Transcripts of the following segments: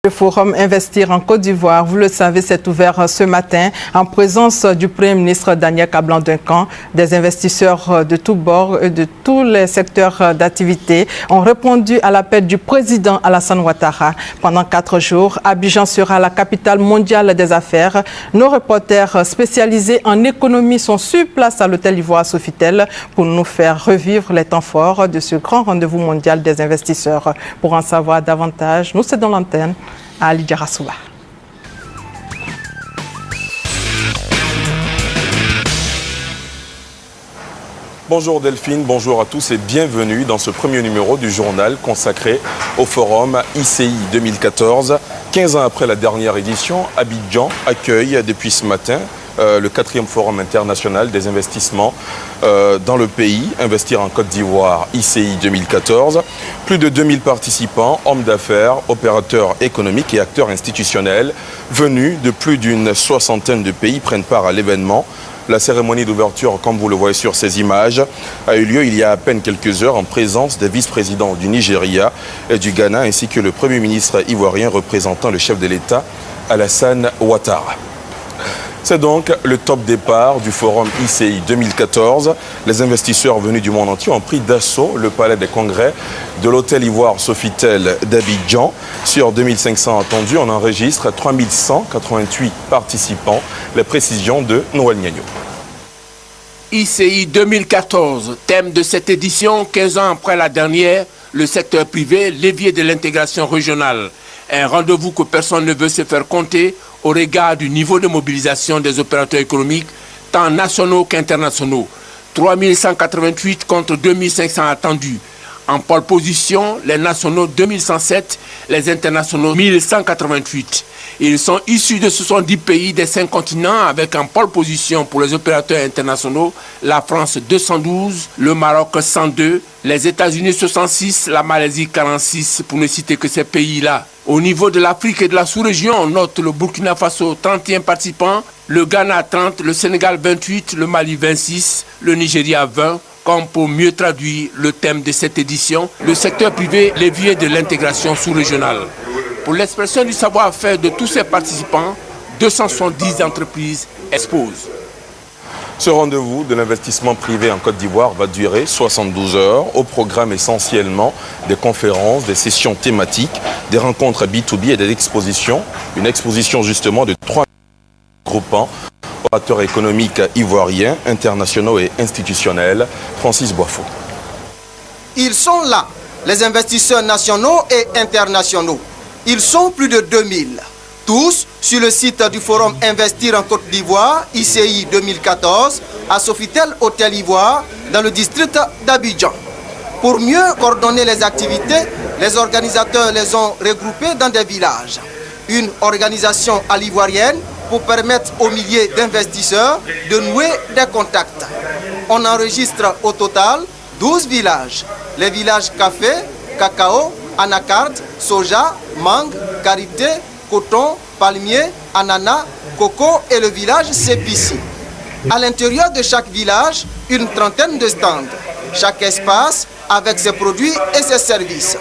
Le forum Investir en Côte d'Ivoire, vous le savez, s'est ouvert ce matin en présence du Premier ministre Daniel Kablan-Duncan. Des investisseurs de tous bords et de tous les secteurs d'activité ont répondu à l'appel du président Alassane Ouattara. Pendant 4 jours, Abidjan sera la capitale mondiale des affaires. Nos reporters spécialisés en économie sont sur place à l'hôtel Ivoire Sofitel pour nous faire revivre les temps forts de ce grand rendez-vous mondial des investisseurs. Pour en savoir davantage, nous cédons l'antenne à Ali Djarasouba. Bonjour Delphine, bonjour à tous et bienvenue dans ce premier numéro du journal consacré au forum ICI 2014. 15 ans après la dernière édition, Abidjan accueille depuis ce matin le 4e forum international des investissements dans le pays, Investir en Côte d'Ivoire, ICI 2014. Plus de 2000 participants, hommes d'affaires, opérateurs économiques et acteurs institutionnels venus de plus d'une soixantaine de pays prennent part à l'événement. La cérémonie d'ouverture, comme vous le voyez sur ces images, a eu lieu il y a à peine quelques heures en présence des vice-présidents du Nigeria et du Ghana ainsi que le Premier ministre ivoirien représentant le chef de l'État, Alassane Ouattara. C'est donc le top départ du forum ICI 2014. Les investisseurs venus du monde entier ont pris d'assaut le palais des congrès de l'hôtel Ivoire Sofitel d'Abidjan. Sur 2500 attendus, on enregistre 3188 participants. Les précisions de Noël Niagno. ICI 2014, thème de cette édition, 15 ans après la dernière, le secteur privé, l'évier de l'intégration régionale. Un rendez-vous que personne ne veut se faire compter au regard du niveau de mobilisation des opérateurs économiques, tant nationaux qu'internationaux. 3188 contre 2500 attendus. En pole position, les nationaux 2107, les internationaux 1188. Ils sont issus de 70 pays des 5 continents avec en pole position pour les opérateurs internationaux, la France 212, le Maroc 102, les États-Unis 66, la Malaisie 46, pour ne citer que ces pays-là. Au niveau de l'Afrique et de la sous-région, on note le Burkina Faso 31 participants, le Ghana 30, le Sénégal 28, le Mali 26, le Nigeria 20. Comme pour mieux traduire le thème de cette édition, le secteur privé, l'évier de l'intégration sous-régionale. Pour l'expression du savoir-faire de tous ces participants, 270 entreprises exposent. Ce rendez-vous de l'investissement privé en Côte d'Ivoire va durer 72 heures. Au programme essentiellement des conférences, des sessions thématiques, des rencontres B2B et des expositions. Une exposition justement de 3 groupants, opérateurs économiques ivoiriens, internationaux et institutionnels. Francis Boifou. Ils sont là, les investisseurs nationaux et internationaux. Ils sont plus de 2000. Tous sur le site du forum Investir en Côte d'Ivoire, ICI 2014, à Sofitel Hôtel Ivoire, dans le district d'Abidjan. Pour mieux coordonner les activités, les organisateurs les ont regroupés dans des villages. Une organisation à l'ivoirienne pour permettre aux milliers d'investisseurs de nouer des contacts. On enregistre au total 12 villages. Les villages café, cacao, anacarde, soja, mangue, karité, coton, palmier, ananas, coco et le village Sépissi. À l'intérieur de chaque village, une trentaine de stands. Chaque espace avec ses produits et ses services.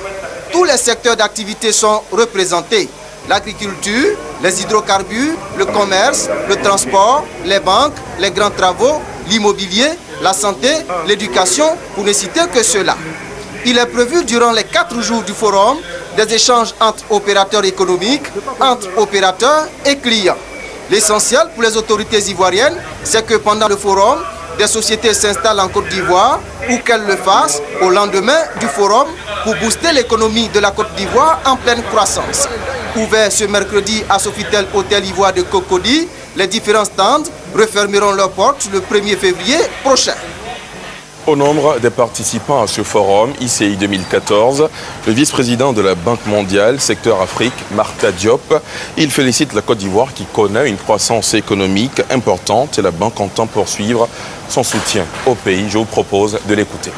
Tous les secteurs d'activité sont représentés. L'agriculture, les hydrocarbures, le commerce, le transport, les banques, les grands travaux, l'immobilier, la santé, l'éducation, pour ne citer que cela. Il est prévu durant les 4 jours du forum des échanges entre opérateurs économiques, entre opérateurs et clients. L'essentiel pour les autorités ivoiriennes, c'est que pendant le forum, des sociétés s'installent en Côte d'Ivoire ou qu'elles le fassent au lendemain du forum pour booster l'économie de la Côte d'Ivoire en pleine croissance. Ouvert ce mercredi à Sofitel Hôtel Ivoire de Cocody, les différents stands refermeront leurs portes le 1er février prochain. Au nombre des participants à ce forum ICI 2014, le vice-président de la Banque mondiale, secteur Afrique, Marta Diop, il félicite la Côte d'Ivoire qui connaît une croissance économique importante et la Banque entend poursuivre son soutien au pays. Je vous propose de l'écouter.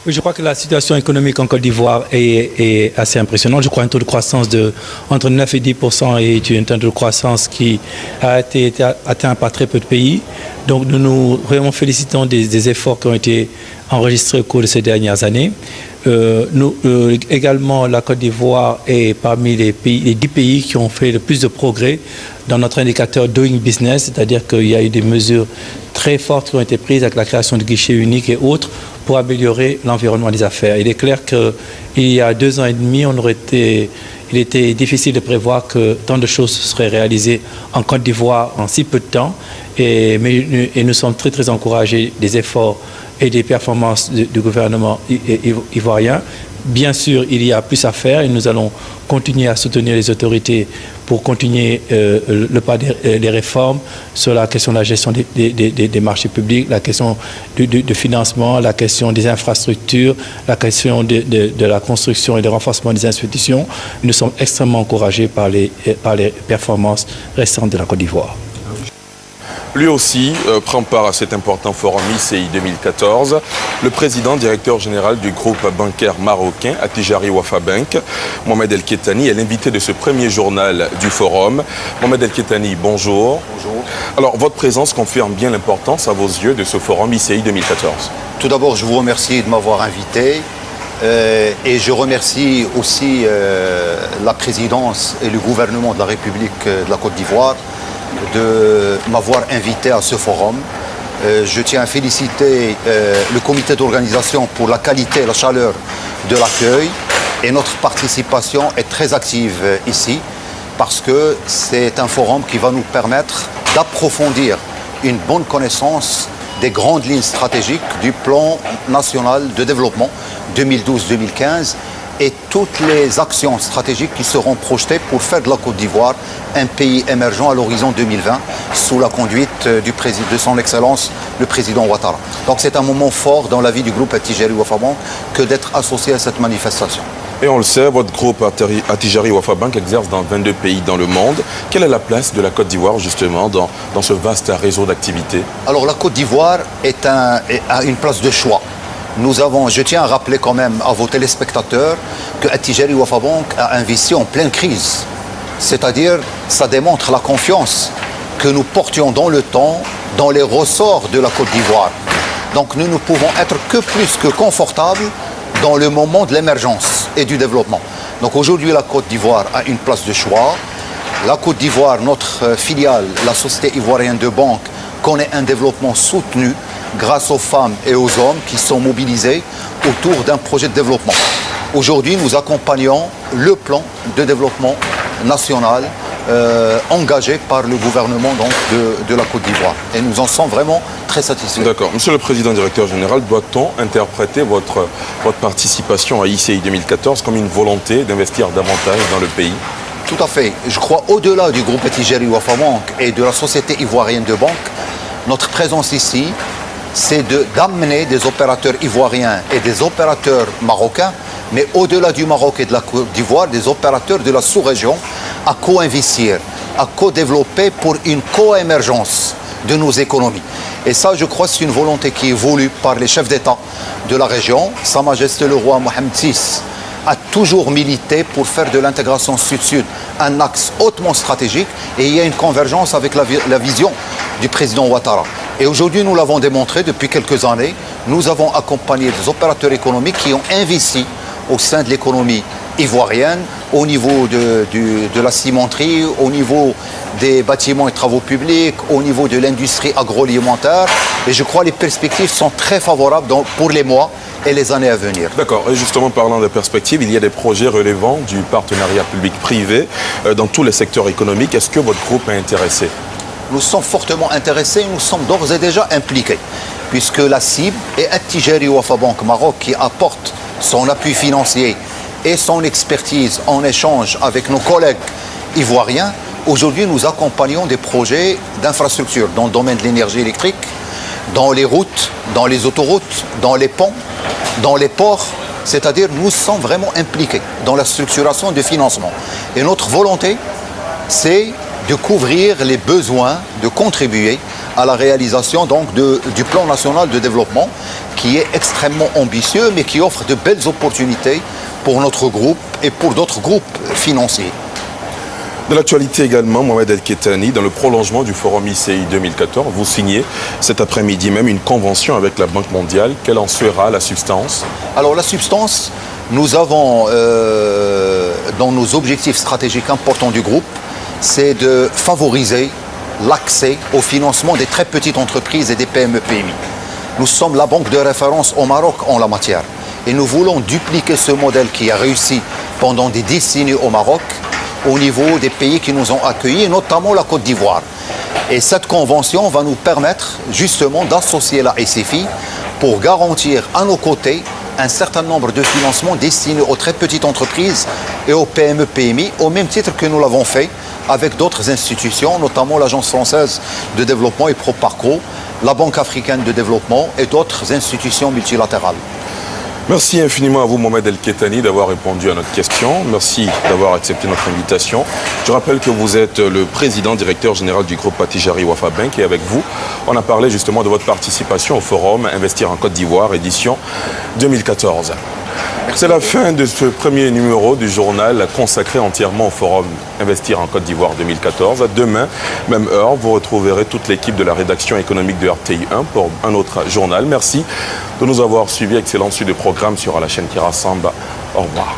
Oui, je crois que la situation économique en Côte d'Ivoire est assez impressionnante. Je crois un taux de croissance de entre 9 et 10% est un taux de croissance qui a été atteint par très peu de pays. Donc nous nous vraiment félicitons des efforts qui ont été enregistrés au cours de ces dernières années. Également, la Côte d'Ivoire est parmi les 10 pays qui ont fait le plus de progrès dans notre indicateur Doing Business, c'est-à-dire qu'il y a eu des mesures très fortes qui ont été prises avec la création de guichets uniques et autres pour améliorer l'environnement des affaires. Il est clair qu'il y a 2 ans et demi, il était difficile de prévoir que tant de choses seraient réalisées en Côte d'Ivoire en si peu de temps, et nous sommes très très encouragés des efforts et des performances du gouvernement ivoirien. Bien sûr, il y a plus à faire et nous allons continuer à soutenir les autorités pour continuer le pas des réformes sur la question de la gestion des marchés publics, la question du financement, la question des infrastructures, la question de la construction et du renforcement des institutions. Nous sommes extrêmement encouragés par les performances récentes de la Côte d'Ivoire. Lui aussi prend part à cet important forum ICI 2014. Le président directeur général du groupe bancaire marocain Attijari Wafa Bank, Mohamed El Kettani, est l'invité de ce premier journal du forum. Mohamed El Kettani, bonjour. Bonjour. Alors, votre présence confirme bien l'importance à vos yeux de ce forum ICI 2014. Tout d'abord, je vous remercie de m'avoir invité et je remercie aussi la présidence et le gouvernement de la République de la Côte d'Ivoire de m'avoir invité à ce forum. Je tiens à féliciter le comité d'organisation pour la qualité et la chaleur de l'accueil, et notre participation est très active ici parce que c'est un forum qui va nous permettre d'approfondir une bonne connaissance des grandes lignes stratégiques du plan national de développement 2012-2015 et toutes les actions stratégiques qui seront projetées pour faire de la Côte d'Ivoire un pays émergent à l'horizon 2020 sous la conduite de son Excellence le Président Ouattara. Donc c'est un moment fort dans la vie du groupe Attijari Wafa Bank que d'être associé à cette manifestation. Et on le sait, votre groupe Attijari Wafa Bank exerce dans 22 pays dans le monde. Quelle est la place de la Côte d'Ivoire justement dans ce vaste réseau d'activités? Alors la Côte d'Ivoire a une place de choix. Je tiens à rappeler quand même à vos téléspectateurs que Attijari Wafa Bank a investi en pleine crise. C'est-à-dire, ça démontre la confiance que nous portions dans le temps, dans les ressorts de la Côte d'Ivoire. Donc nous ne pouvons être que plus que confortables dans le moment de l'émergence et du développement. Donc aujourd'hui, la Côte d'Ivoire a une place de choix. La Côte d'Ivoire, notre filiale, la Société ivoirienne de banque, connaît un développement soutenu grâce aux femmes et aux hommes qui sont mobilisés autour d'un projet de développement. Aujourd'hui, nous accompagnons le plan de développement national engagé par le gouvernement de la Côte d'Ivoire. Et nous en sommes vraiment très satisfaits. D'accord. Monsieur le Président directeur général, doit-on interpréter votre participation à ICI 2014 comme une volonté d'investir davantage dans le pays? Tout à fait. Je crois au-delà du groupe Attijari Wafa Bank et de la Société ivoirienne de banque, notre présence ici, c'est d'amener des opérateurs ivoiriens et des opérateurs marocains, mais au-delà du Maroc et de la Côte d'Ivoire, des opérateurs de la sous-région à co-investir, à co-développer pour une co-émergence de nos économies. Et ça, je crois, c'est une volonté qui est voulue par les chefs d'État de la région. Sa Majesté le roi Mohamed VI a toujours milité pour faire de l'intégration sud-sud un axe hautement stratégique, et il y a une convergence avec la vision du président Ouattara. Et aujourd'hui, nous l'avons démontré depuis quelques années. Nous avons accompagné des opérateurs économiques qui ont investi au sein de l'économie ivoirienne, au niveau de la cimenterie, au niveau des bâtiments et travaux publics, au niveau de l'industrie agroalimentaire. Et je crois que les perspectives sont très favorables pour les mois et les années à venir. D'accord. Et justement, parlant de perspectives, il y a des projets relevant du partenariat public-privé dans tous les secteurs économiques. Est-ce que votre groupe est intéressé? Nous sommes fortement intéressés, nous sommes d'ores et déjà impliqués, puisque la cible est Attijari Wafa Bank Maroc qui apporte son appui financier et son expertise en échange avec nos collègues ivoiriens. Aujourd'hui, nous accompagnons des projets d'infrastructure dans le domaine de l'énergie électrique, dans les routes, dans les autoroutes, dans les ponts, dans les ports. C'est-à-dire, nous sommes vraiment impliqués dans la structuration du financement. Et notre volonté, c'est de couvrir les besoins, de contribuer à la réalisation du plan national de développement qui est extrêmement ambitieux mais qui offre de belles opportunités pour notre groupe et pour d'autres groupes financiers. De l'actualité également, Mohamed El Kettani, dans le prolongement du forum ICI 2014, vous signez cet après-midi même une convention avec la Banque mondiale. Quelle en sera la substance? Alors la substance, nous avons dans nos objectifs stratégiques importants du groupe, c'est de favoriser l'accès au financement des très petites entreprises et des PME-PMI. Nous sommes la banque de référence au Maroc en la matière. Et nous voulons dupliquer ce modèle qui a réussi pendant des décennies au Maroc, au niveau des pays qui nous ont accueillis, notamment la Côte d'Ivoire. Et cette convention va nous permettre justement d'associer la SFI pour garantir à nos côtés un certain nombre de financements destinés aux très petites entreprises et aux PME-PMI, au même titre que nous l'avons fait avec d'autres institutions, notamment l'Agence française de développement et ProParco, la Banque africaine de développement et d'autres institutions multilatérales. Merci infiniment à vous, Mohamed El Kettani, d'avoir répondu à notre question. Merci d'avoir accepté notre invitation. Je rappelle que vous êtes le président directeur général du groupe Attijari Wafa Bank et avec vous, on a parlé justement de votre participation au forum Investir en Côte d'Ivoire, édition 2014. C'est la fin de ce premier numéro du journal consacré entièrement au forum Investir en Côte d'Ivoire 2014. Demain, même heure, vous retrouverez toute l'équipe de la rédaction économique de RTI 1 pour un autre journal. Merci de nous avoir suivis. Excellente suite de programme sur la chaîne qui rassemble. Au revoir.